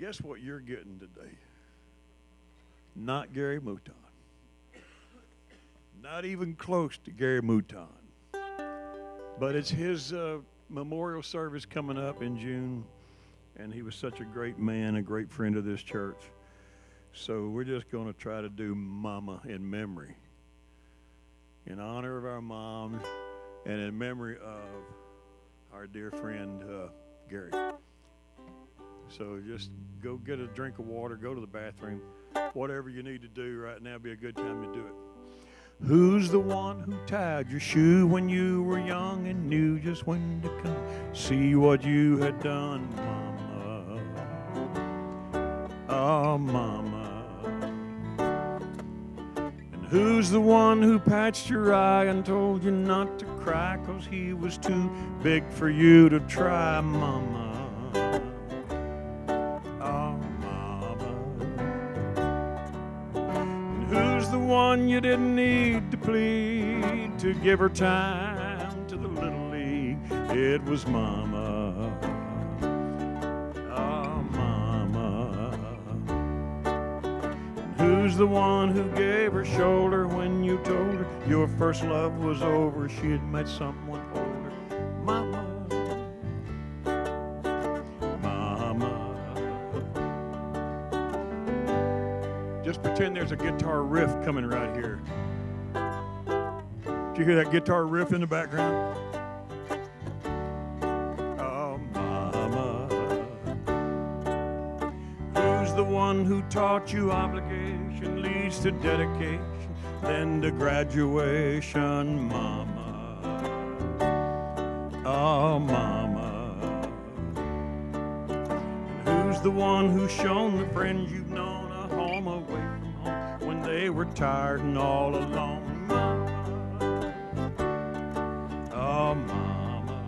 Guess what you're getting today? Not Gary Mouton. Not even close to Gary Mouton. But it's his memorial service coming up in June, and he was such a great man, a great friend of this church. So we're just going to try to do Mama in memory, in honor of our moms, and in memory of our dear friend Gary. So just go get a drink of water, go to the bathroom, whatever you need to do right now, be a good time to do it. Who's the one who tied your shoe when you were young and knew just when to come see what you had done, Mama? Oh, Mama. And who's the one who patched your eye and told you not to cry 'cause he was too big for you to try, Mama? The one you didn't need to plead to give her time to the Little League. It was Mama. Oh, Mama. And who's the one who gave her shoulder when you told her your first love was over? She had met someone older. Mama. Just pretend there's a guitar riff coming right here. Did you hear that guitar riff in the background? Oh, Mama. Who's the one who taught you obligation leads to dedication, then to graduation, Mama? Oh, Mama. And who's the one who's shown the friends you've known home away from home when they were tired and all alone, Mama? Oh, Mama.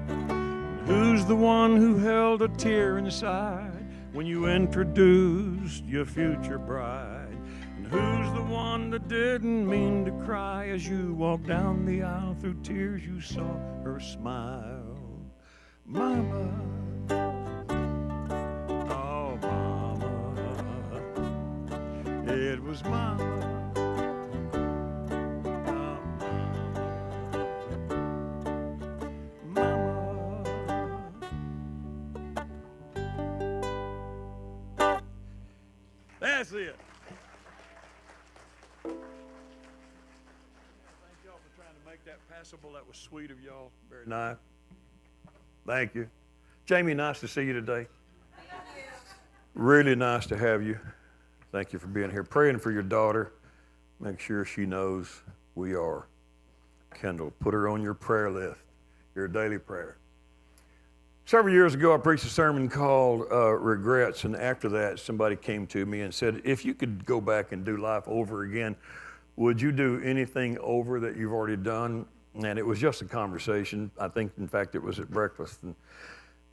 And who's the one who held a tear inside when you introduced your future bride? And who's the one that didn't mean to cry as you walked down the aisle through tears you saw her smile, Mama? It was Mama. Oh, Mama. That's it. Thank y'all for trying to make that passable. That was sweet of y'all. Very nice. Thank you. Jamie, nice to see you today. Really nice to have you. Thank you for being here. Praying for your daughter. Make sure she knows we are. Kendall, put her on your prayer list, your daily prayer. Several years ago, I preached a sermon called Regrets, and after that, somebody came to me and said, if you could go back and do life over again, would you do anything over that you've already done? And it was just a conversation. I think, in fact, it was at breakfast.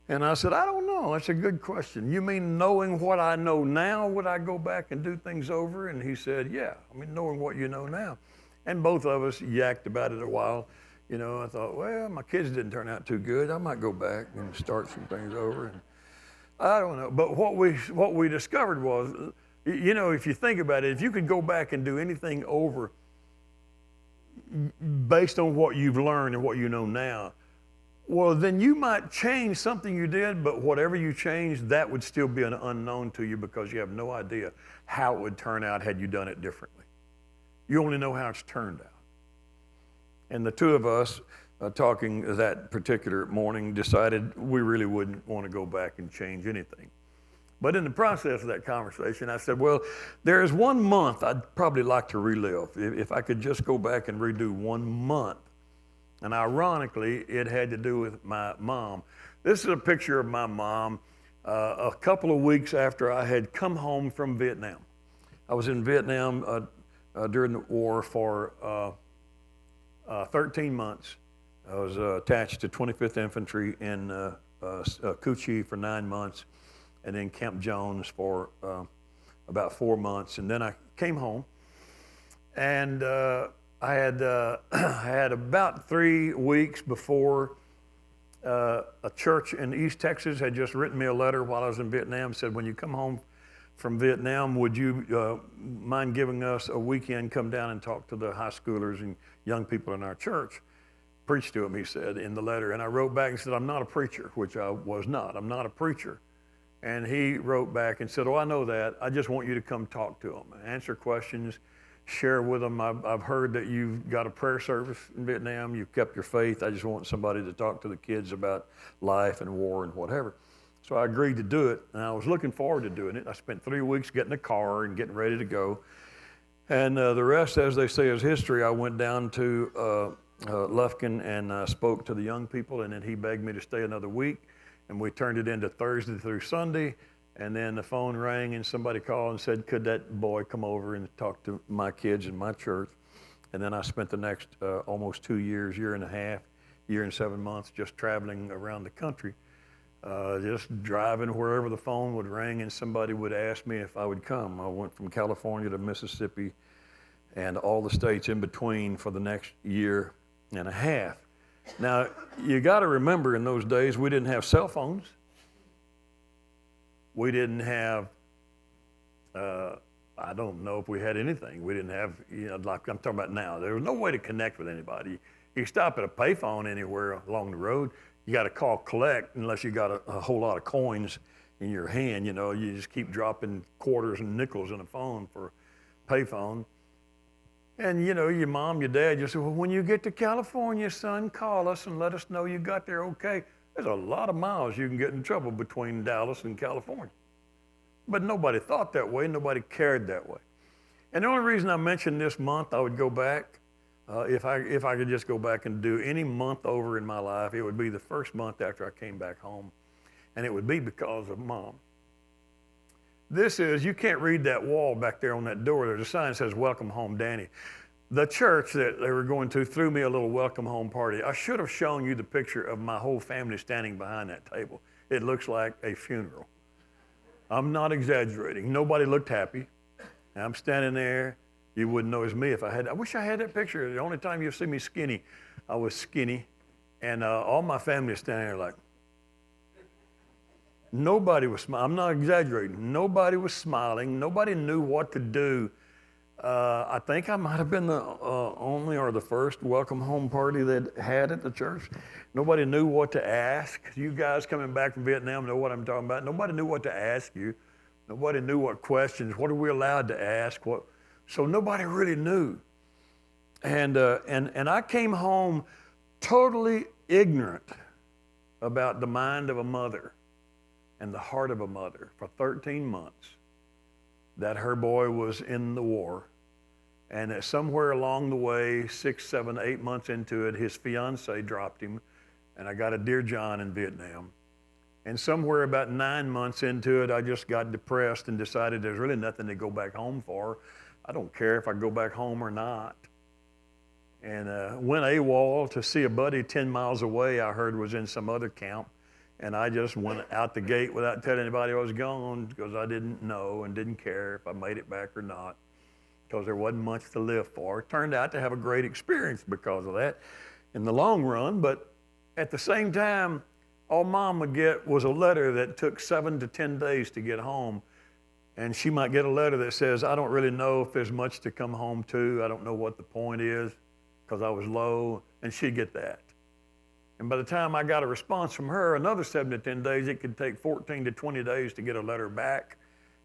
And I said, I don't know. That's a good question. You mean knowing what I know now, would I go back and do things over? And he said, yeah, I mean, knowing what you know now. And both of us yacked about it a while. You know, I thought, well, my kids didn't turn out too good. I might go back and start some things over. And I don't know. But what we discovered was, you know, if you think about it, if you could go back and do anything over based on what you've learned and what you know now, well, then you might change something you did, but whatever you changed, that would still be an unknown to you because you have no idea how it would turn out had you done it differently. You only know how it's turned out. And the two of us, talking that particular morning, decided we really wouldn't want to go back and change anything. But in the process of that conversation, I said, well, there is 1 month I'd probably like to relive. If I could just go back and redo 1 month. And ironically, it had to do with my mom. This is a picture of my mom a couple of weeks after I had come home from Vietnam. I was in Vietnam during the war for 13 months. I was attached to 25th Infantry in Cu Chi for 9 months, and then Camp Jones for about 4 months. And then I came home, and I had about 3 weeks before A church in East Texas had just written me a letter while I was in Vietnam, said, when you come home from Vietnam, would you mind giving us a weekend, come down and talk to the high schoolers and young people in our church? Preach to them, he said in the letter. And I wrote back and said, I'm not a preacher, which I was not. I'm not a preacher. And he wrote back and said, oh, I know that. I just want you to come talk to them, answer questions, share with them. I've heard that you've got a prayer service in Vietnam. You've kept your faith. I just want somebody to talk to the kids about life and war and whatever. So I agreed to do it, and I was looking forward to doing it. I spent 3 weeks getting a car and getting ready to go. And the rest, as they say, is history. I went down to Lufkin and spoke to the young people, and then he begged me to stay another week. And we turned it into Thursday through Sunday. And then the phone rang and somebody called and said, could that boy come over and talk to my kids in my church? And then I spent the next almost 2 years, year and a half, year and 7 months just traveling around the country, just driving wherever the phone would ring and somebody would ask me if I would come. I went from California to Mississippi and all the states in between for the next year and a half. Now, you got to remember in those days, we didn't have cell phones. We didn't have, I don't know if we had anything. We didn't have, like I'm talking about now. There was no way to connect with anybody. You stop at a payphone anywhere along the road, you got to call collect unless you got a whole lot of coins in your hand. You just keep dropping quarters and nickels in a phone for payphone. And, your mom, your dad just said, well, when you get to California, son, call us and let us know you got there okay. There's a lot of miles you can get in trouble between Dallas and California. But nobody thought that way. Nobody cared that way. And the only reason I mentioned this month I would go back, if I could just go back and do any month over in my life, it would be the first month after I came back home. And it would be because of Mom. You can't read that wall back there on that door. There's a sign that says, welcome home, Danny. The church that they were going to threw me a little welcome home party. I should have shown you the picture of my whole family standing behind that table. It looks like a funeral. I'm not exaggerating. Nobody looked happy. I'm standing there. You wouldn't know it's me if I had. I wish I had that picture. The only time you'll see me skinny, I was skinny. And all my family is standing there like, nobody was smiling. I'm not exaggerating. Nobody was smiling. Nobody knew what to do. I think I might have been the only or the first welcome home party that had at the church. Nobody knew what to ask. You guys coming back from Vietnam know what I'm talking about. Nobody knew what to ask you. Nobody knew what questions. What are we allowed to ask? So nobody really knew. And I came home totally ignorant about the mind of a mother and the heart of a mother for 13 months, that her boy was in the war. And that somewhere along the way, 6, 7, 8 months into it, his fiance dropped him, and I got a Dear John in Vietnam. And somewhere about 9 months into it, I just got depressed and decided there's really nothing to go back home for. I don't care if I go back home or not. And went AWOL to see a buddy 10 miles away I heard was in some other camp. And I just went out the gate without telling anybody I was gone because I didn't know and didn't care if I made it back or not, because there wasn't much to live for. It turned out to have a great experience because of that in the long run. But at the same time, all Mom would get was a letter that took 7 to 10 days to get home. And she might get a letter that says, I don't really know if there's much to come home to. I don't know what the point is because I was low. And she'd get that. And by the time I got a response from her, another 7 to 10 days, it could take 14 to 20 days to get a letter back.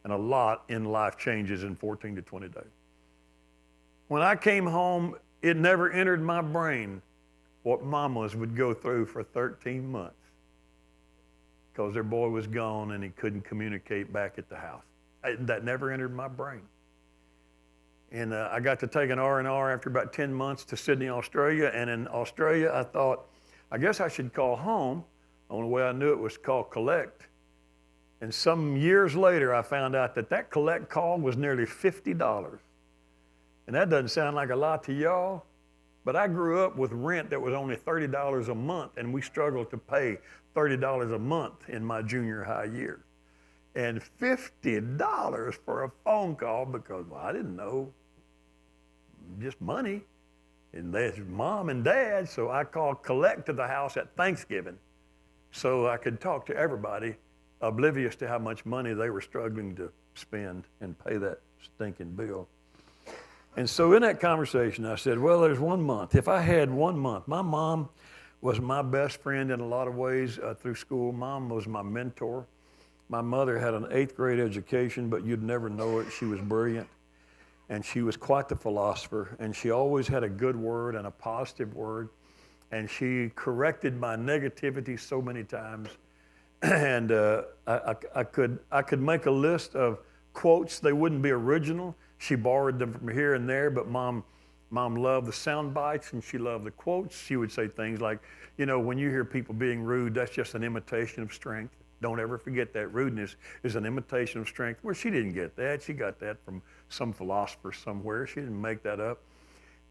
And a lot in life changes in 14 to 20 days. When I came home, it never entered my brain what mamas would go through for 13 months because their boy was gone and he couldn't communicate back at the house. That never entered my brain. And I got to take an R&R after about 10 months to Sydney, Australia. And in Australia, I thought, I guess I should call home. The only way I knew it was call collect. And some years later, I found out that collect call was nearly $50. And that doesn't sound like a lot to y'all, but I grew up with rent that was only $30 a month, and we struggled to pay $30 a month in my junior high year. And $50 for a phone call because, well, I didn't know, just money. And there's Mom and Dad, so I called collect to the house at Thanksgiving. so I could talk to everybody, oblivious to how much money they were struggling to spend and pay that stinking bill. And so in that conversation, I said, well, there's 1 month. If I had 1 month, my mom was my best friend in a lot of ways through school. Mom was my mentor. My mother had an 8th grade education, but you'd never know it. She was brilliant, and she was quite the philosopher, and she always had a good word and a positive word, and she corrected my negativity so many times. And I could make a list of quotes. They wouldn't be original. She borrowed them from here and there, but Mom loved the sound bites, and she loved the quotes. She would say things like, when you hear people being rude, that's just an imitation of strength. Don't ever forget that. Rudeness is an imitation of strength. Well, she didn't get that. She got that from some philosopher somewhere. She didn't make that up.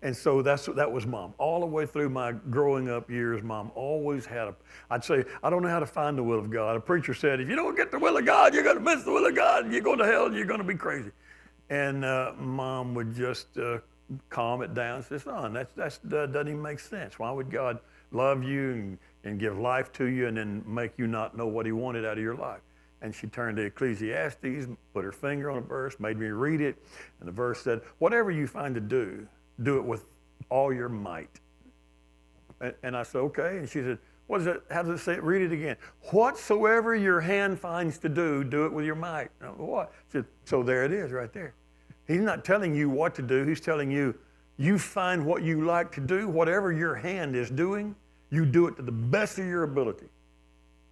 And so that was Mom. All the way through my growing up years, Mom always had I'd say, I don't know how to find the will of God. A preacher said, if you don't get the will of God, you're going to miss the will of God, and you're going to hell, and you're going to be crazy. And Mom would just calm it down and say, son, that doesn't even make sense. Why would God love you and give life to you and then make you not know what he wanted out of your life? And she turned to Ecclesiastes, put her finger on a verse, made me read it. And the verse said, whatever you find to do, do it with all your might. And I said, okay. And she said, what is it? How does it say it? Read it again. Whatsoever your hand finds to do it with your might. What? She said, so there it is right there. He's not telling you what to do. He's telling you, you find what you like to do. Whatever your hand is doing, you do it to the best of your ability.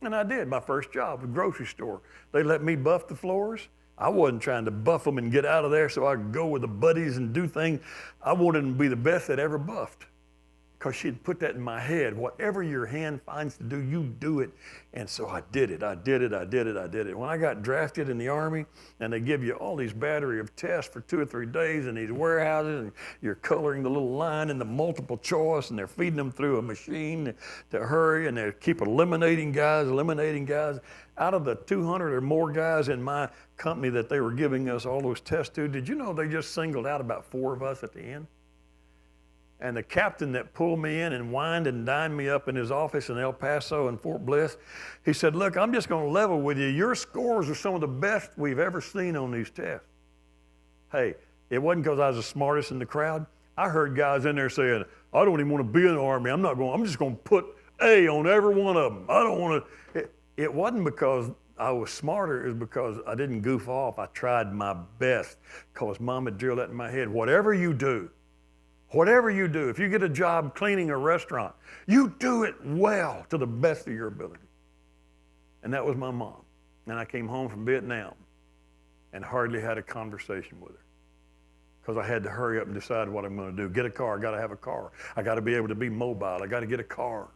And I did. My first job, a grocery store. They let me buff the floors. I wasn't trying to buff them and get out of there so I could go with the buddies and do things. I wanted them to be the best that ever buffed, because she'd put that in my head. Whatever your hand finds to do, you do it. And so I did it. When I got drafted in the Army, and they give you all these battery of tests for 2 or 3 days in these warehouses, and you're coloring the little line in the multiple choice, and they're feeding them through a machine to hurry, and they keep eliminating guys. Out of the 200 or more guys in my company that they were giving us all those tests to, did you know they just singled out about 4 of us at the end? And the captain that pulled me in and wined and dined me up in his office in El Paso and Fort Bliss, he said, look, I'm just going to level with you. Your scores are some of the best we've ever seen on these tests. Hey, it wasn't because I was the smartest in the crowd. I heard guys in there saying, I don't even want to be in the Army. I'm just going to put A on every one of them. I don't want to. It wasn't because I was smarter. It was because I didn't goof off. I tried my best, because Mom had drilled that in my head. Whatever you do, if you get a job cleaning a restaurant, you do it well to the best of your ability. And that was my mom. And I came home from Vietnam and hardly had a conversation with her, because I had to hurry up and decide what I'm going to do. Get a car. I got to have a car. I got to be able to be mobile. I got to get a car.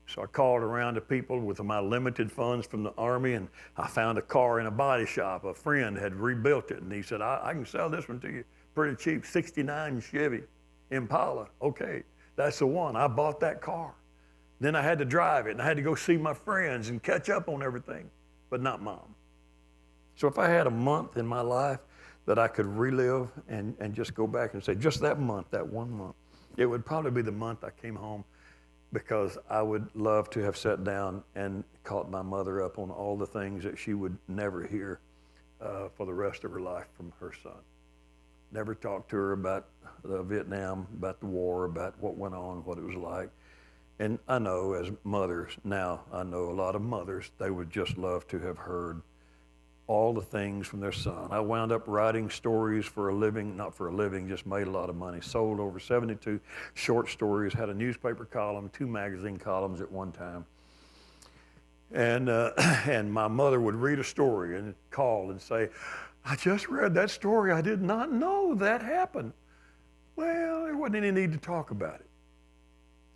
So I called around to people with my limited funds from the Army, and I found a car in a body shop. A friend had rebuilt it, and he said, I can sell this one to you pretty cheap, 69 Chevy Impala. Okay, that's the one. I bought that car. Then I had to drive it, and I had to go see my friends and catch up on everything, but not Mom. So if I had a month in my life that I could relive and just go back and say, just that month, that 1 month, it would probably be the month I came home, because I would love to have sat down and caught my mother up on all the things that she would never hear for the rest of her life from her son. Never talked to her about Vietnam, about the war, about what went on, what it was like. And I know as mothers, now I know a lot of mothers, they would just love to have heard all the things from their son. I wound up writing stories for a living, not for a living, just made a lot of money. Sold over 72 short stories, had a newspaper column, 2 magazine columns at one time. And my mother would read a story and call and say, I just read that story. I did not know that happened. Well, there wasn't any need to talk about it.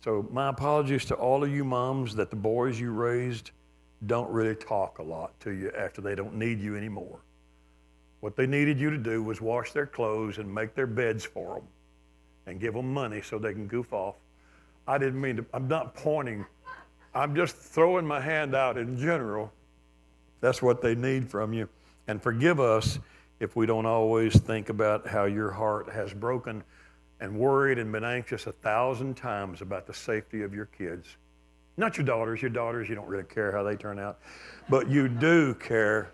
So my apologies to all of you moms that the boys you raised don't really talk a lot to you after they don't need you anymore. What they needed you to do was wash their clothes and make their beds for them and give them money so they can goof off. I didn't mean to, I'm not pointing. I'm just throwing my hand out in general. That's what they need from you. And forgive us if we don't always think about how your heart has broken and worried and been anxious 1,000 times about the safety of your kids. Not your daughters. Your daughters, you don't really care how they turn out. But you do care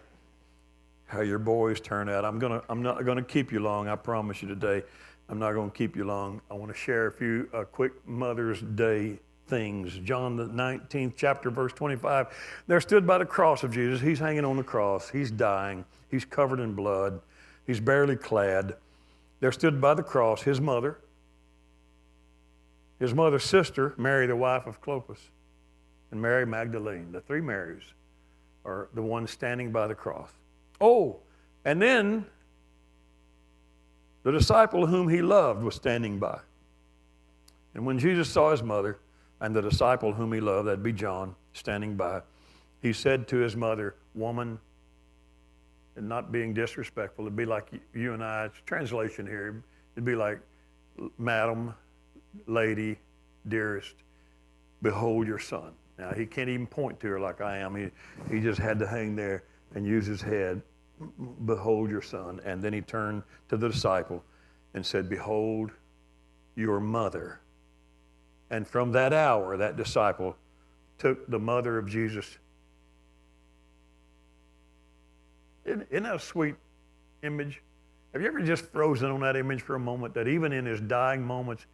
how your boys turn out. I'm not gonna keep you long, I promise you today. I'm not gonna keep you long. I want to share a few quick Mother's Day things. John the 19th chapter, verse 25. There stood by the cross of Jesus. He's hanging on the cross. He's dying. He's covered in blood. He's barely clad. There stood by the cross his mother's sister, Mary, the wife of Clopas, and Mary Magdalene. The three Marys are the ones standing by the cross. Oh, and then the disciple whom he loved was standing by. And when Jesus saw his mother and the disciple whom he loved, that'd be John, standing by, he said to his mother, "Woman," and not being disrespectful, it'd be like you and I, it's translation here, it'd be like, "Madam, lady, dearest, behold your son." Now, he can't even point to her like I am. He just had to hang there and use his head. "Behold your son." And then he turned to the disciple and said, "Behold your mother." And from that hour, that disciple took the mother of Jesus. Isn't that a sweet image? Have you ever just frozen on that image for a moment, that even in his dying moments,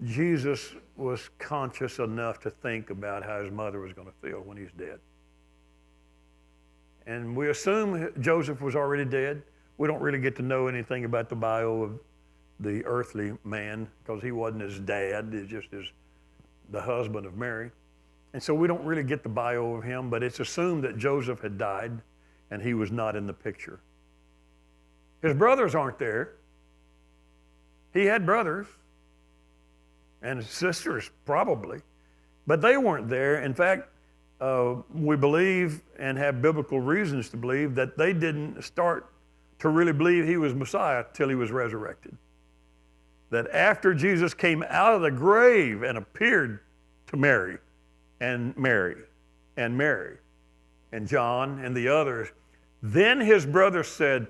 Jesus was conscious enough to think about how his mother was going to feel when he's dead? And we assume Joseph was already dead. We don't really get to know anything about the bio of the earthly man because he wasn't his dad, he's just the husband of Mary. And so we don't really get the bio of him, but it's assumed that Joseph had died and he was not in the picture. His brothers aren't there. He had brothers and sisters probably, but they weren't there. In fact, we believe and have biblical reasons to believe that they didn't start to really believe he was Messiah till he was resurrected. That after Jesus came out of the grave and appeared to Mary and John and the others, then his brothers said,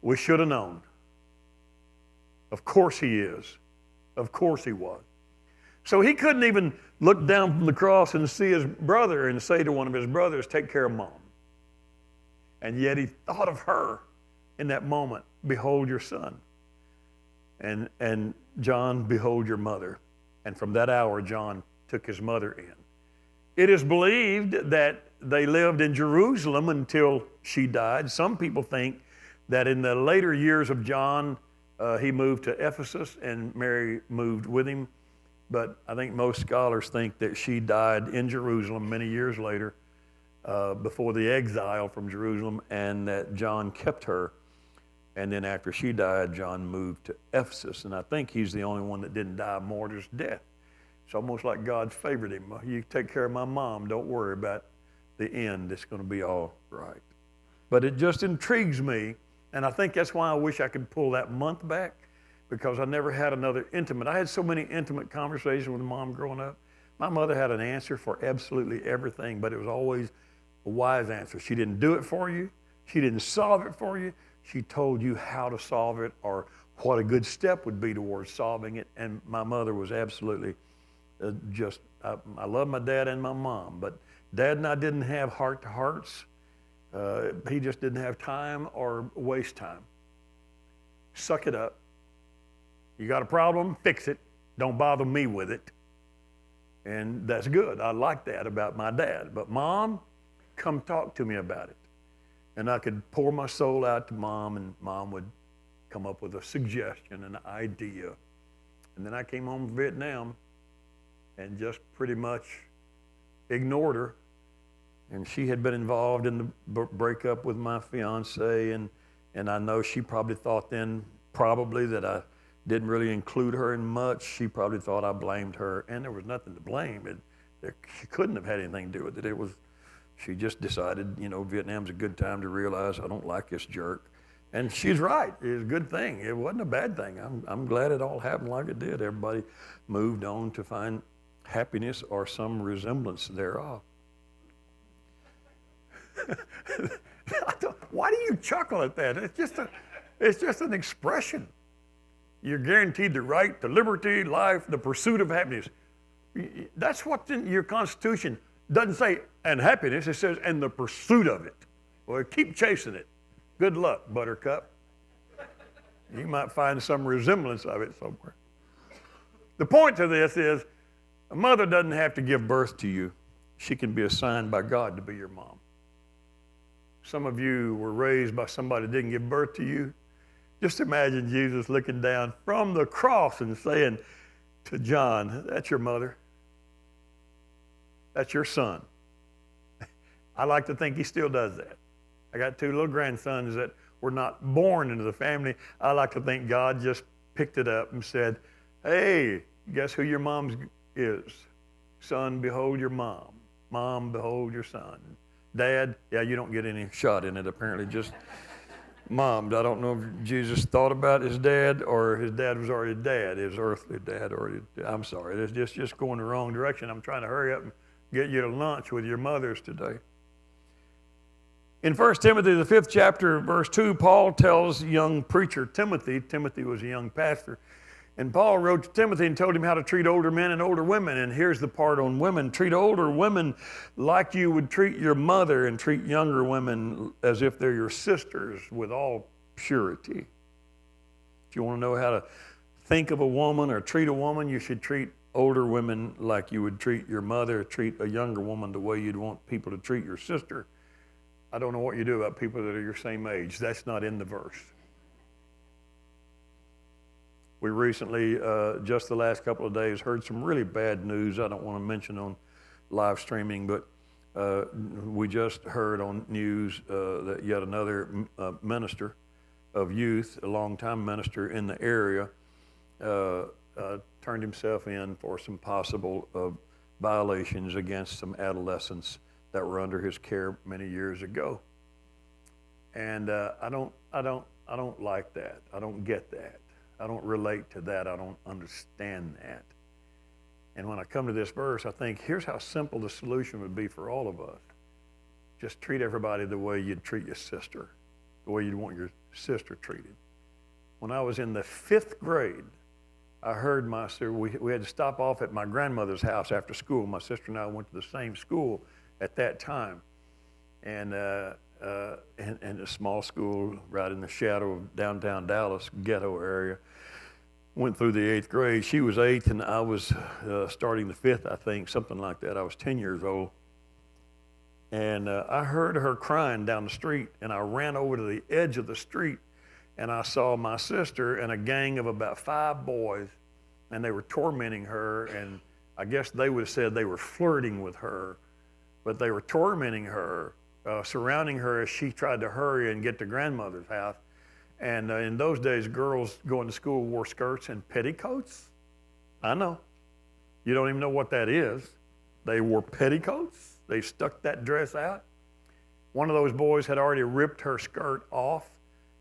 "We should have known. Of course he is. Of course he was." So he couldn't even look down from the cross and see his brother and say to one of his brothers, "Take care of Mom." And yet he thought of her in that moment, "Behold your son." And John, "Behold your mother." And from that hour, John took his mother in. It is believed that they lived in Jerusalem until she died. Some people think that in the later years of John, he moved to Ephesus and Mary moved with him. But I think most scholars think that she died in Jerusalem many years later, before the exile from Jerusalem, and that John kept her. And then after she died, John moved to Ephesus. And I think he's the only one that didn't die a martyr's death. It's almost like God favored him. "You take care of my mom, don't worry about the end. It's going to be all right." But it just intrigues me, and I think that's why I wish I could pull that month back, because I never had another intimate. I had so many intimate conversations with Mom growing up. My mother had an answer for absolutely everything, but it was always a wise answer. She didn't do it for you. She didn't solve it for you. She told you how to solve it or what a good step would be towards solving it. And my mother was absolutely I love my dad and my mom, but Dad and I didn't have heart-to-hearts. He just didn't have time or waste time. Suck it up. You got a problem, fix it. Don't bother me with it. And that's good. I like that about my dad. But Mom, come talk to me about it. And I could pour my soul out to Mom, and Mom would come up with a suggestion, an idea. And then I came home from Vietnam and just pretty much ignored her. And she had been involved in the breakup with my fiance, and I know she probably thought then that I didn't really include her in much. She probably thought I blamed her, and there was nothing to blame. She couldn't have had anything to do with it. She just decided, Vietnam's a good time to realize I don't like this jerk. And she's right. It was a good thing. It wasn't a bad thing. I'm glad it all happened like it did. Everybody moved on to find happiness or some resemblance thereof. Why do you chuckle at that? It's just an expression. You're guaranteed the right to liberty, life, the pursuit of happiness. That's what's in your Constitution. Doesn't say, and happiness, it says, and the pursuit of it. Well, keep chasing it. Good luck, Buttercup. You might find some resemblance of it somewhere. The point to this is, a mother doesn't have to give birth to you. She can be assigned by God to be your mom. Some of you were raised by somebody that didn't give birth to you. Just imagine Jesus looking down from the cross and saying to John, that's your mother. That's your son. I like to think he still does that. I got 2 little grandsons that were not born into the family. I like to think God just picked it up and said, hey, guess who your mom is? Son, behold your mom. Mom, behold your son. Dad, yeah, you don't get any shot in it apparently, just mom. I don't know if Jesus thought about his dad or his dad was already dead, his earthly dad already. I'm sorry, it's just going the wrong direction. I'm trying to hurry up and get you to lunch with your mothers today. In 1 Timothy, the 5th chapter, verse 2, Paul tells young preacher Timothy was a young pastor, and Paul wrote to Timothy and told him how to treat older men and older women. And here's the part on women. Treat older women like you would treat your mother, and treat younger women as if they're your sisters with all purity. If you want to know how to think of a woman or treat a woman, you should treat older women like you would treat your mother, treat a younger woman the way you'd want people to treat your sister. I don't know what you do about people that are your same age. That's not in the verse. We recently, just the last couple of days, heard some really bad news I don't want to mention on live streaming, but we just heard on news that yet another minister of youth, a longtime minister in the area, turned himself in for some possible violations against some adolescents that were under his care many years ago. And I don't like that. I don't get that. I don't relate to that. I don't understand that. And when I come to this verse, I think here's how simple the solution would be for all of us. Just treat everybody the way you'd treat your sister, the way you'd want your sister treated. When I was in the 5th grade, I heard my sister, we had to stop off at my grandmother's house after school. My sister and I went to the same school at that time. And a small school right in the shadow of downtown Dallas, ghetto area. Went through the 8th grade. She was 8 and I was starting the 5th, I think, something like that. I was 10 years old. And I heard her crying down the street, and I ran over to the edge of the street, and I saw my sister and a gang of about 5 boys, and they were tormenting her, and I guess they would have said they were flirting with her, but they were tormenting her, surrounding her as she tried to hurry and get to grandmother's house. And in those days, girls going to school wore skirts and petticoats. I know. You don't even know what that is. They wore petticoats. They stuck that dress out. One of those boys had already ripped her skirt off,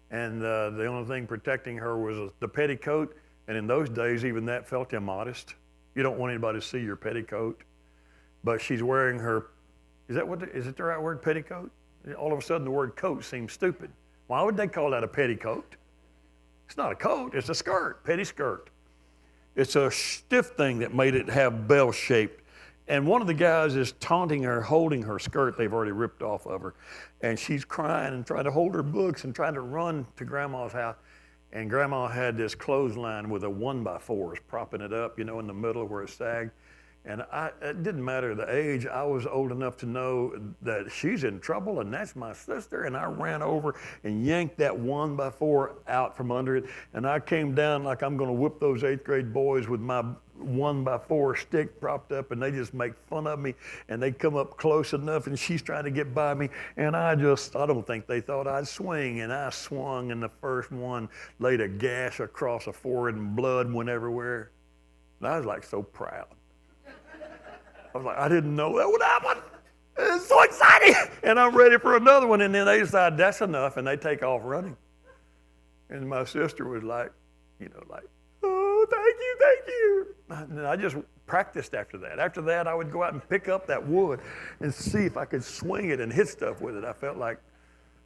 and the only thing protecting her was the petticoat. And in those days, even that felt immodest. You don't want anybody to see your petticoat. But she's wearing her, is it the right word, petticoat? All of a sudden, the word coat seems stupid. Why would they call that a petticoat? It's not a coat, it's a skirt, petty skirt. It's a stiff thing that made it have bell-shaped. And one of the guys is taunting her, holding her skirt they've already ripped off of her. And she's crying and trying to hold her books and trying to run to Grandma's house. And Grandma had this clothesline with a 1x4 propping it up, in the middle where it sagged. And it didn't matter the age. I was old enough to know that she's in trouble, and that's my sister. And I ran over and yanked that 1x4 out from under it. And I came down like I'm going to whip those 8th grade boys with my 1x4 stick propped up, and they just make fun of me. And they come up close enough, and she's trying to get by me. And I don't think they thought I'd swing. And I swung, and the first one laid a gash across her forehead, and blood went everywhere. And I was like so proud. I was like, I didn't know that would happen. It's so exciting. And I'm ready for another one. And then they decide that's enough, and they take off running. And my sister was like, oh, thank you. And I just practiced after that. After that, I would go out and pick up that wood and see if I could swing it and hit stuff with it. I felt like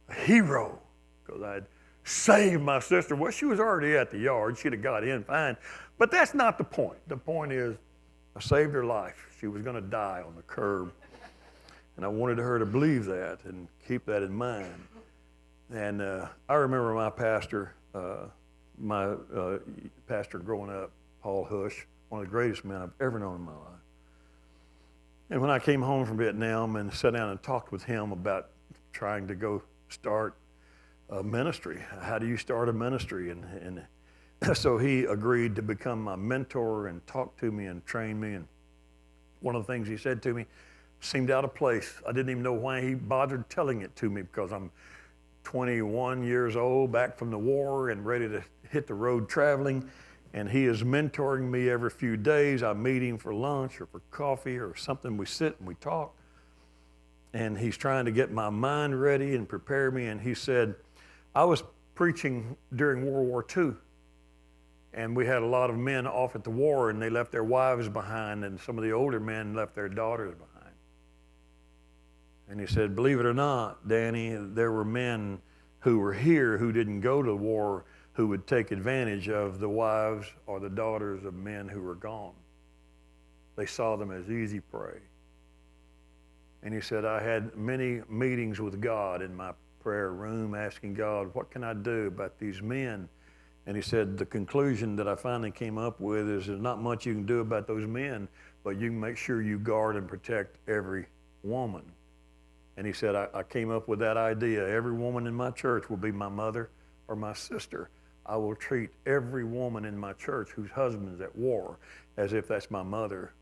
a hero because I'd saved my sister. Well, she was already at the yard. She'd have got in fine. But that's not the point. The point is, I saved her life. She was going to die on the curb. And I wanted her to believe that and keep that in mind. And I remember my pastor growing up, Paul Hush, one of the greatest men I've ever known in my life. And when I came home from Vietnam and sat down and talked with him about trying to go start a ministry, how do you start a ministry? And so he agreed to become my mentor and talk to me and train me. And one of the things he said to me seemed out of place. I didn't even know why he bothered telling it to me, because I'm 21 years old, back from the war and ready to hit the road traveling. And he is mentoring me every few days. I meet him for lunch or for coffee or something. We sit and we talk. And he's trying to get my mind ready and prepare me. And he said, I was preaching during World War II. And we had a lot of men off at the war, and they left their wives behind, and some of the older men left their daughters behind. And he said, believe it or not, Danny, there were men who were here who didn't go to the war, who would take advantage of the wives or the daughters of men who were gone. They saw them as easy prey. And he said, I had many meetings with God in my prayer room, asking God, what can I do about these men? And he said, the conclusion that I finally came up with is there's not much you can do about those men, but you can make sure you guard and protect every woman. And he said, I came up with that idea. Every woman in my church will be my mother or my sister. I will treat every woman in my church whose husband's at war as if that's my mother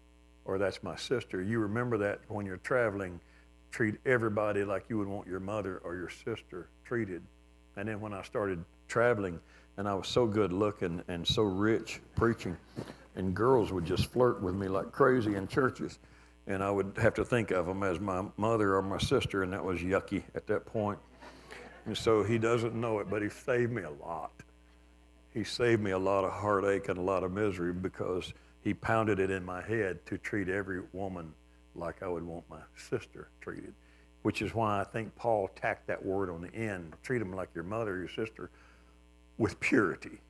or that's my sister. You remember that when you're traveling. Treat everybody like you would want your mother or your sister treated. And then when I started traveling, and I was so good looking and so rich preaching, and girls would just flirt with me like crazy in churches, and I would have to think of them as my mother or my sister, and that was yucky at that point. And so he doesn't know it, but he saved me a lot. He saved me a lot of heartache and a lot of misery, because he pounded it in my head to treat every woman like I would want my sister treated, which is why I think Paul tacked that word on the end. Treat them like your mother or your sister, with purity.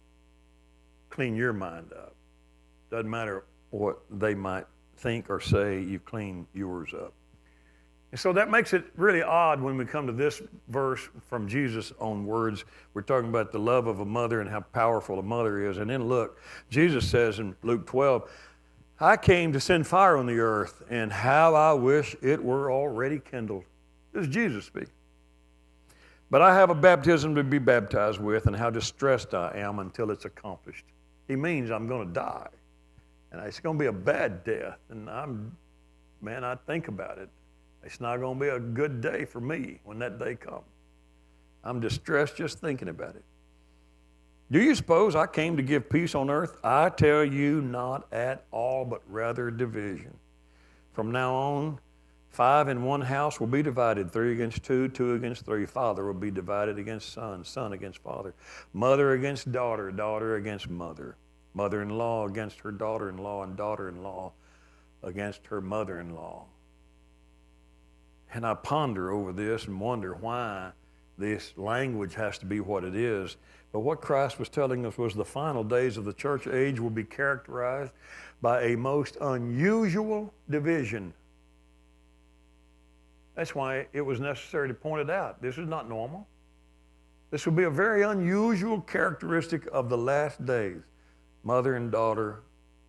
Clean your mind up. Doesn't matter what they might think or say, you clean yours up. And so that makes it really odd when we come to this verse from Jesus' own words. We're talking about the love of a mother and how powerful a mother is. And then look, Jesus says in Luke 12, I came to send fire on the earth, and how I wish it were already kindled. This is Jesus speaking. But I have a baptism to be baptized with, and how distressed I am until it's accomplished. He means I'm going to die. And it's going to be a bad death. And I think about it. It's not going to be a good day for me when that day comes. I'm distressed just thinking about it. Do you suppose I came to give peace on earth? I tell you, not at all, but rather division. From now on, 5 in one house will be divided, 3 against 2, 2 against 3. Father will be divided against son, son against father, mother against daughter, daughter against mother, mother-in-law against her daughter-in-law, and daughter-in-law against her mother-in-law. And I ponder over this and wonder why this language has to be what it is. But what Christ was telling us was the final days of the church age will be characterized by a most unusual division. That's why it was necessary to point it out. This is not normal. This will be a very unusual characteristic of the last days. Mother and daughter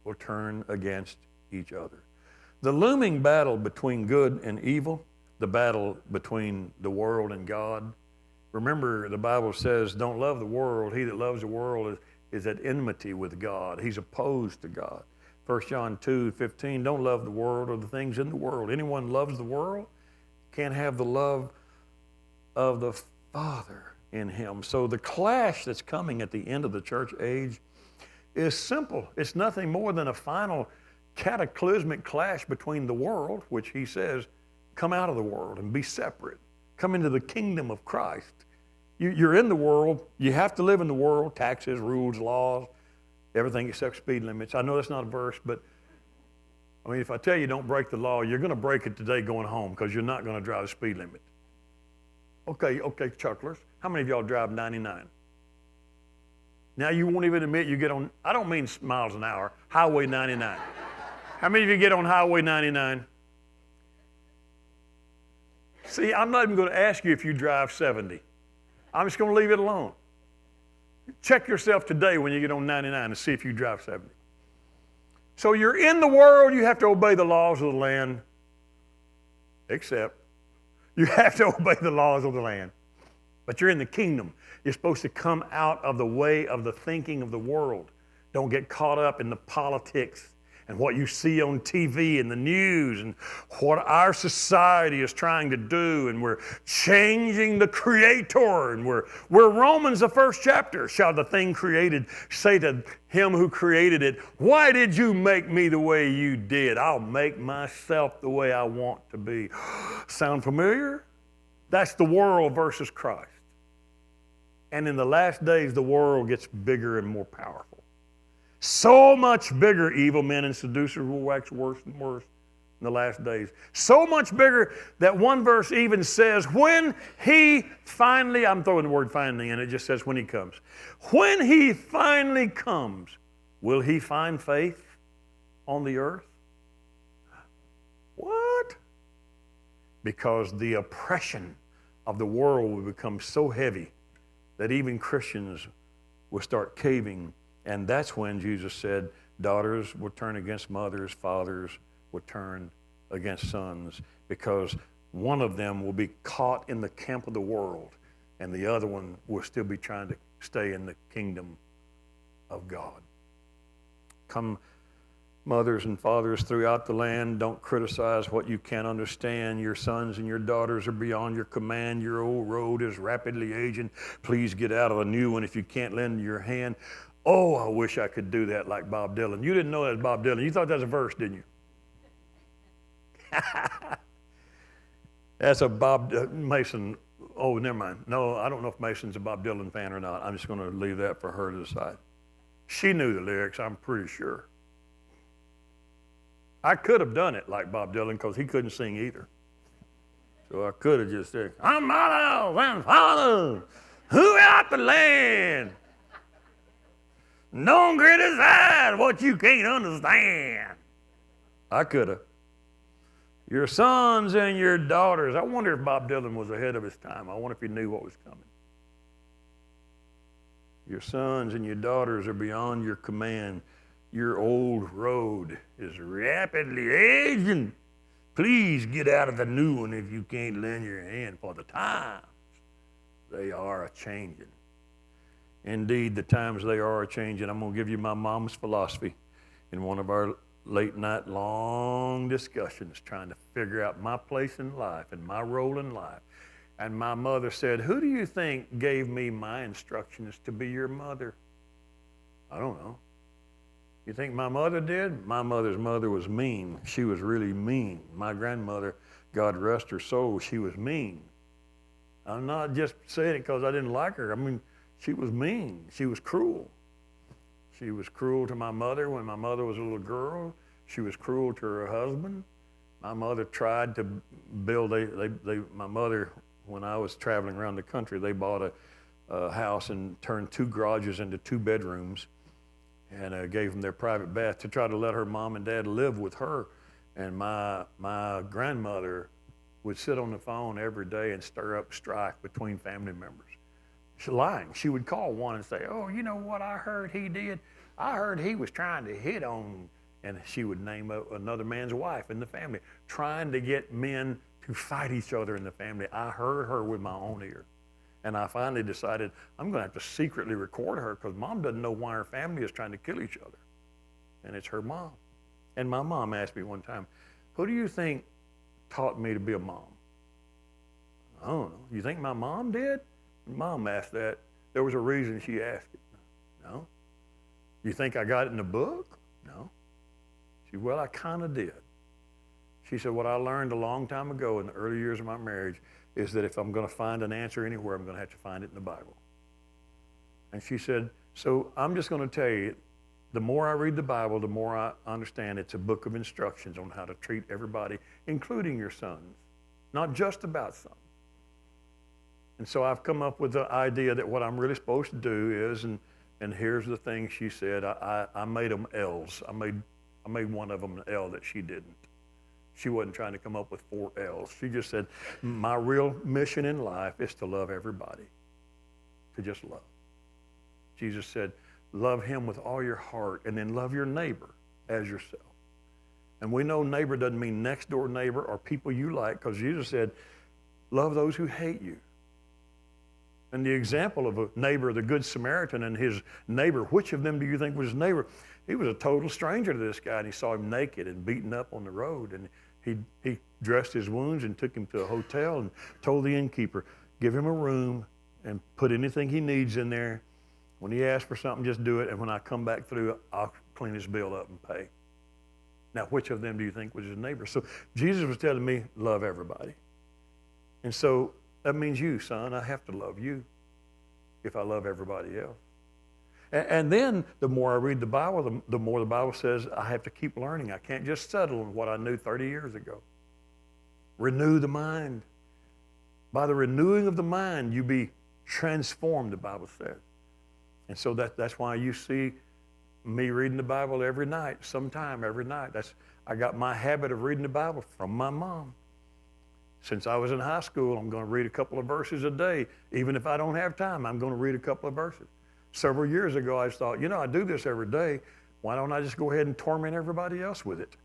will turn against each other. The looming battle between good and evil, the battle between the world and God. Remember, the Bible says, don't love the world. He that loves the world is at enmity with God. He's opposed to God. 1 John 2:15, don't love the world or the things in the world. Anyone loves the world can't have the love of the Father in him. So the clash that's coming at the end of the church age is simple. It's nothing more than a final cataclysmic clash between the world, which he says, come out of the world and be separate. Come into the kingdom of Christ. You're in the world. You have to live in the world. Taxes, rules, laws, everything except speed limits. I know that's not a verse, but I mean, if I tell you don't break the law, you're going to break it today going home, because you're not going to drive the speed limit. Okay, chucklers. How many of y'all drive 99? Now you won't even admit you get on, I don't mean miles an hour, Highway 99. How many of you get on Highway 99? See, I'm not even going to ask you if you drive 70. I'm just going to leave it alone. Check yourself today when you get on 99 and see if you drive 70. So you're in the world, you have to obey the laws of the land, except you have to obey the laws of the land. But you're in the kingdom. You're supposed to come out of the way of the thinking of the world. Don't get caught up in the politics and what you see on TV and the news and what our society is trying to do, and we're changing the Creator, and we're Romans, the first chapter. Shall the thing created say to him who created it, why did you make me the way you did? I'll make myself the way I want to be. Sound familiar? That's the world versus Christ. And in the last days, the world gets bigger and more powerful. So much bigger, evil men and seducers will wax worse and worse in the last days. So much bigger that one verse even says, when he finally, I'm throwing the word finally in, it just says when he comes. When he finally comes, will he find faith on the earth? What? Because the oppression of the world will become so heavy that even Christians will start caving. And that's when Jesus said, daughters will turn against mothers, fathers will turn against sons, because one of them will be caught in the camp of the world, and the other one will still be trying to stay in the kingdom of God. Come, mothers and fathers throughout the land, don't criticize what you can't understand. Your sons and your daughters are beyond your command. Your old road is rapidly aging. Please get out of a new one if you can't lend your hand. Oh, I wish I could do that like Bob Dylan. You didn't know that was Bob Dylan. You thought that was a verse, didn't you? That's a Bob Mason. Oh, never mind. No, I don't know if Mason's a Bob Dylan fan or not. I'm just going to leave that for her to decide. She knew the lyrics, I'm pretty sure. I could have done it like Bob Dylan because he couldn't sing either. So I could have just said, I'm mother and father, who out the land? Don't criticize what you can't understand. I could have. Your sons and your daughters. I wonder if Bob Dylan was ahead of his time. I wonder if he knew what was coming. Your sons and your daughters are beyond your command. Your old road is rapidly aging. Please get out of the new one if you can't lend your hand, for the times they are a-changing. Indeed, the times they are a-changing. I'm going to give you my mom's philosophy in one of our late night long discussions trying to figure out my place in life and my role in life. And my mother said, who do you think gave me my instructions to be your mother? I don't know. You think my mother did? My mother's mother was mean. She was really mean. My grandmother, God rest her soul, she was mean. I'm not just saying it because I didn't like her. I mean, she was mean. She was cruel. She was cruel to my mother when my mother was a little girl. She was cruel to her husband. My mother tried to build my mother, when I was traveling around the country, they bought a house and turned 2 garages into 2 bedrooms and gave them their private bath to try to let her mom and dad live with her. And my grandmother would sit on the phone every day and stir up strife between family members. She's lying. She would call one and say, oh, you know what I heard he did? I heard he was trying to hit on, and she would name another man's wife in the family, trying to get men to fight each other in the family. I heard her with my own ear. And I finally decided I'm going to have to secretly record her because Mom doesn't know why her family is trying to kill each other. And it's her mom. And my mom asked me one time, who do you think taught me to be a mom? I don't know. You think my mom did? Mom asked that. There was a reason she asked it. No. You think I got it in the book? No. She said, well, I kind of did. She said, what I learned a long time ago in the early years of my marriage is that if I'm going to find an answer anywhere, I'm going to have to find it in the Bible. And she said, so I'm just going to tell you, the more I read the Bible, the more I understand it's a book of instructions on how to treat everybody, including your sons, not just about sons. And so I've come up with the idea that what I'm really supposed to do is, and here's the thing she said, I made them L's. I I made one of them an L that she didn't. She wasn't trying to come up with 4 L's. She just said, my real mission in life is to love everybody, to just love. Jesus said, love him with all your heart, and then love your neighbor as yourself. And we know neighbor doesn't mean next door neighbor or people you like, because Jesus said, love those who hate you. And the example of a neighbor, the Good Samaritan, and his neighbor, which of them do you think was his neighbor? He was a total stranger to this guy, and he saw him naked and beaten up on the road. And he dressed his wounds and took him to a hotel and told the innkeeper, give him a room and put anything he needs in there. When he asks for something, just do it. And when I come back through, I'll clean his bill up and pay. Now, which of them do you think was his neighbor? So Jesus was telling me, love everybody. And so that means you, son. I have to love you if I love everybody else. And then the more I read the Bible, the more the Bible says I have to keep learning. I can't just settle on what I knew 30 years ago. Renew the mind. By the renewing of the mind, you be transformed, the Bible says. And so that's why you see me reading the Bible every night, sometime every night. I got my habit of reading the Bible from my mom. Since I was in high school, I'm going to read a couple of verses a day. Even if I don't have time, I'm going to read a couple of verses. Several years ago, I thought, I do this every day. Why don't I just go ahead and torment everybody else with it?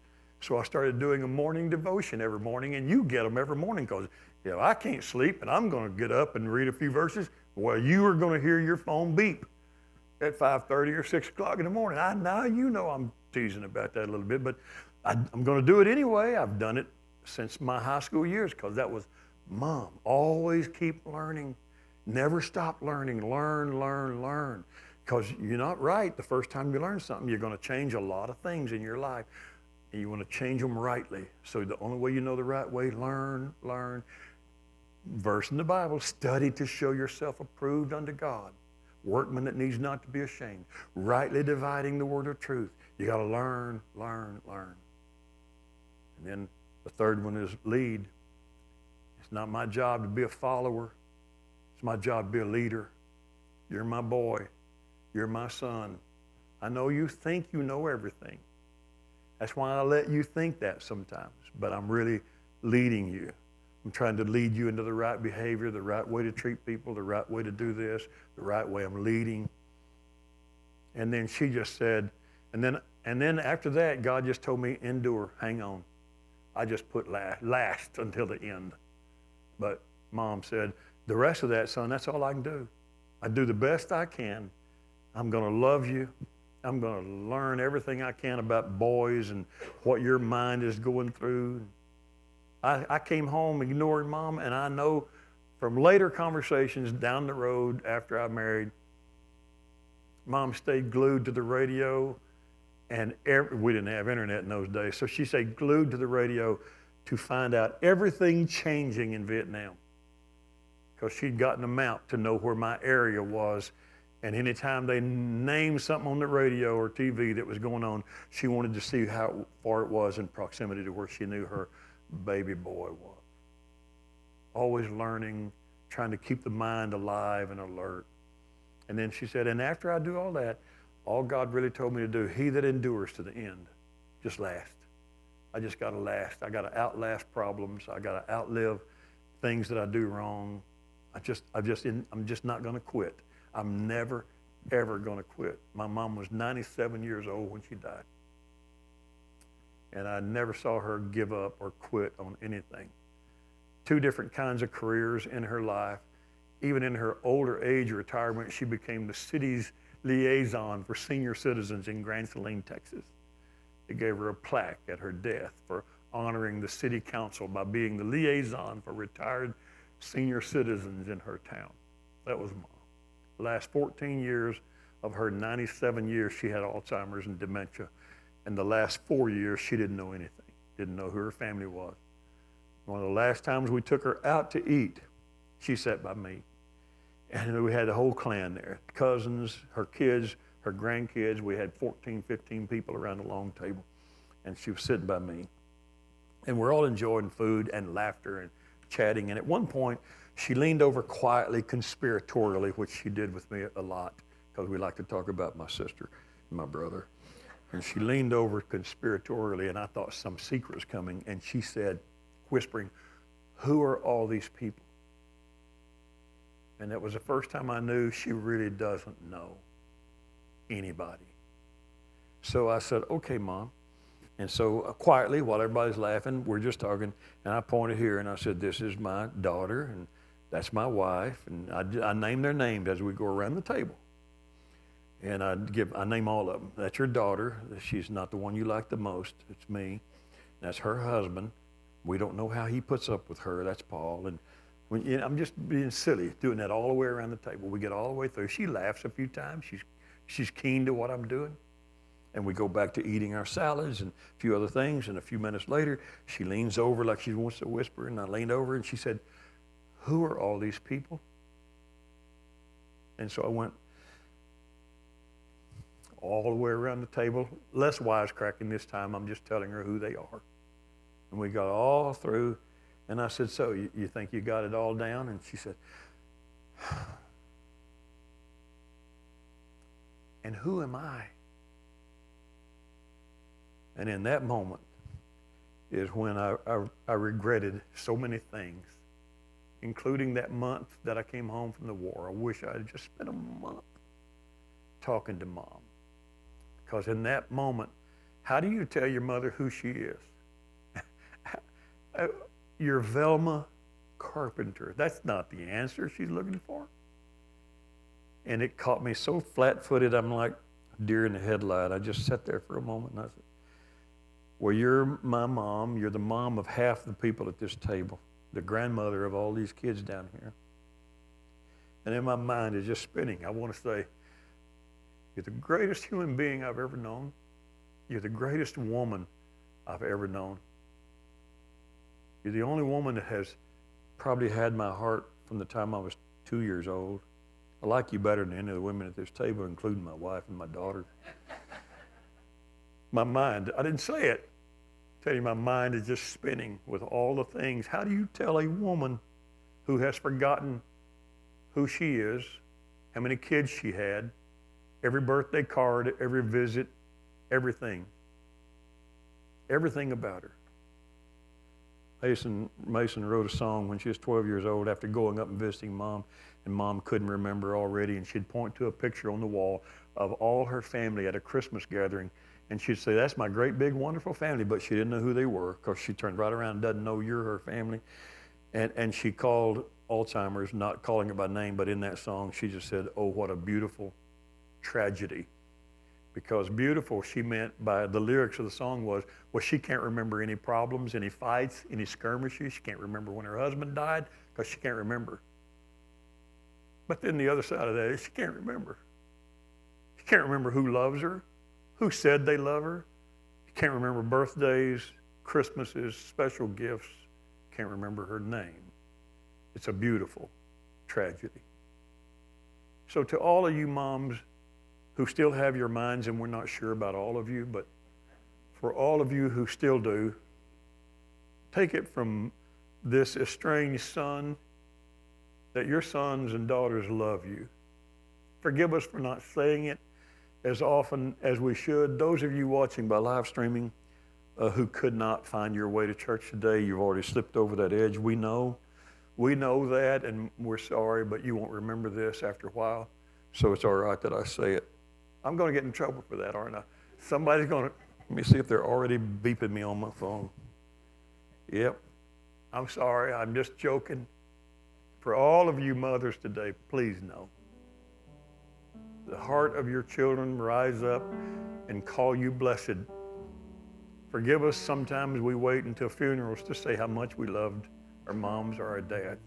So I started doing a morning devotion every morning, and you get them every morning because I can't sleep, and I'm going to get up and read a few verses. Well, you are going to hear your phone beep at 5:30 or 6 o'clock in the morning. Now I'm teasing about that a little bit, but I'm going to do it anyway. I've done it since my high school years because that was Mom. Always keep learning. Never stop learning. Learn, learn, learn. Because you're not right the first time you learn something. You're going to change a lot of things in your life. And you want to change them rightly. So the only way you know the right way, learn, learn. Verse in the Bible, study to show yourself approved unto God. Workman that needs not to be ashamed. Rightly dividing the word of truth. You got to learn, learn, learn. And then the third one is lead. It's not my job to be a follower. It's my job to be a leader. You're my boy. You're my son. I know you think you know everything. That's why I let you think that sometimes. But I'm really leading you. I'm trying to lead you into the right behavior, the right way to treat people, the right way to do this, the right way I'm leading. And then she just said, and then after that, God just told me, endure, hang on. I just put last until the end. But Mom said, the rest of that, son, that's all I can do. I do the best I can. I'm going to love you. I'm going to learn everything I can about boys and what your mind is going through. I came home ignoring Mom, and I know from later conversations down the road after I married, Mom stayed glued to the radio, and we didn't have internet in those days, so she stayed glued to the radio to find out everything changing in Vietnam because she'd gotten them out to know where my area was. And anytime they named something on the radio or TV that was going on, she wanted to see how far it was in proximity to where she knew her baby boy was. Always learning, trying to keep the mind alive and alert. And then she said, and after I do all that, all God really told me to do, he that endures to the end, just last. I just got to last. I got to outlast problems. I got to outlive things that I do wrong. I'm just not going to quit. I'm never, ever going to quit. My mom was 97 years old when she died. And I never saw her give up or quit on anything. 2 different kinds of careers in her life. Even in her older age retirement, she became the city's liaison for senior citizens in Grand Saline, Texas. They gave her a plaque at her death for honoring the city council by being the liaison for retired senior citizens in her town. That was Mom. The last 14 years of her 97 years, she had Alzheimer's and dementia. And the last 4 years, she didn't know anything, didn't know who her family was. One of the last times we took her out to eat, she sat by me. And we had the whole clan there, cousins, her kids, her grandkids. We had 14, 15 people around the long table. And she was sitting by me. And we're all enjoying food and laughter and chatting. And at one point, she leaned over quietly, conspiratorially, which she did with me a lot, because we like to talk about my sister and my brother. And she leaned over conspiratorially, and I thought some secret was coming, and she said, whispering, "Who are all these people?" And that was the first time I knew she really doesn't know anybody. So I said, "Okay, Mom." And so quietly, while everybody's laughing, we're just talking, and I pointed here, and I said, "This is my daughter, and that's my wife." And I named their names as we go around the table. And I name all of them. That's your daughter. She's not the one you like the most. It's me. That's her husband. We don't know how he puts up with her. That's Paul. And I'm just being silly, doing that all the way around the table. We get all the way through. She laughs a few times. She's keen to what I'm doing. And we go back to eating our salads and a few other things. And a few minutes later, she leans over like she wants to whisper. And I leaned over and she said, "Who are all these people?" And so I went all the way around the table, less wisecracking this time. I'm just telling her who they are. And we got all through. And I said, "So you think you got it all down?" And she said, "And who am I?" And in that moment is when I regretted so many things, including that month that I came home from the war. I wish I had just spent a month talking to Mom. Because in that moment, how do you tell your mother who she is? You're Velma Carpenter. That's not the answer she's looking for. And it caught me so flat-footed, I'm like deer in the headlight. I just sat there for a moment and I said, "Well, you're my mom. You're the mom of half the people at this table, the grandmother of all these kids down here." And in my mind is just spinning. I want to say, "You're the greatest human being I've ever known. You're the greatest woman I've ever known. You're the only woman that has probably had my heart from the time I was 2 years old. I like you better than any of the women at this table, including my wife and my daughter." My mind, I didn't say it. I tell you, my mind is just spinning with all the things. How do you tell a woman who has forgotten who she is, how many kids she had, every birthday card, every visit, everything about her? Mason wrote a song when she was 12 years old after going up and visiting Mom, and Mom couldn't remember already, and she'd point to a picture on the wall of all her family at a Christmas gathering, and she'd say, "That's my great, big, wonderful family," but she didn't know who they were because she turned right around and doesn't know you're her family. And she called Alzheimer's, not calling it by name, but in that song, she just said, "Oh, what a beautiful tragedy." Because beautiful, she meant by the lyrics of the song was, well, she can't remember any problems, any fights, any skirmishes. She can't remember when her husband died because she can't remember. But then the other side of that is she can't remember. She can't remember who loves her, who said they love her. She can't remember birthdays, Christmases, special gifts. Can't remember her name. It's a beautiful tragedy. So to all of you moms who still have your minds, and we're not sure about all of you, but for all of you who still do, take it from this estranged son that your sons and daughters love you. Forgive us for not saying it as often as we should. Those of you watching by live streaming who could not find your way to church today, you've already slipped over that edge. We know that, and we're sorry, but you won't remember this after a while, so it's all right that I say it. I'm going to get in trouble for that, aren't I? Somebody's going to, let me see if they're already beeping me on my phone. Yep. I'm sorry. I'm just joking. For all of you mothers today, please know. The heart of your children rise up and call you blessed. Forgive us, sometimes we wait until funerals to say how much we loved our moms or our dads.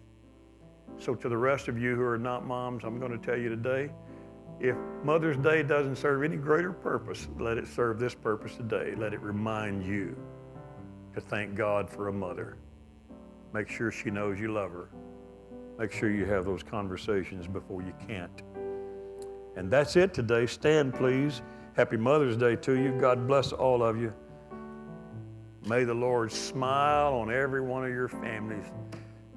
So to the rest of you who are not moms, I'm going to tell you today, if Mother's Day doesn't serve any greater purpose, let it serve this purpose today. Let it remind you to thank God for a mother. Make sure she knows you love her. Make sure you have those conversations before you can't. And that's it today. Stand, please. Happy Mother's Day to you. God bless all of you. May the Lord smile on every one of your families.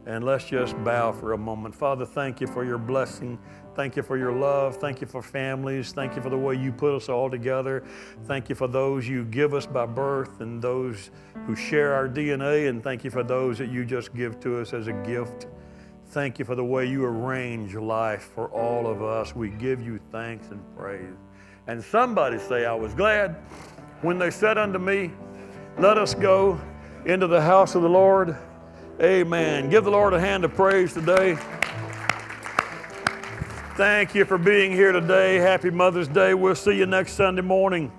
And let's just bow for a moment. Father, thank you for your blessing. Thank you for your love. Thank you for families. Thank you for the way you put us all together. Thank you for those you give us by birth and those who share our DNA. And thank you for those that you just give to us as a gift. Thank you for the way you arrange life for all of us. We give you thanks and praise. And somebody say, I was glad when they said unto me, let us go into the house of the Lord. Amen. Give the Lord a hand of praise today. Thank you for being here today. Happy Mother's Day. We'll see you next Sunday morning.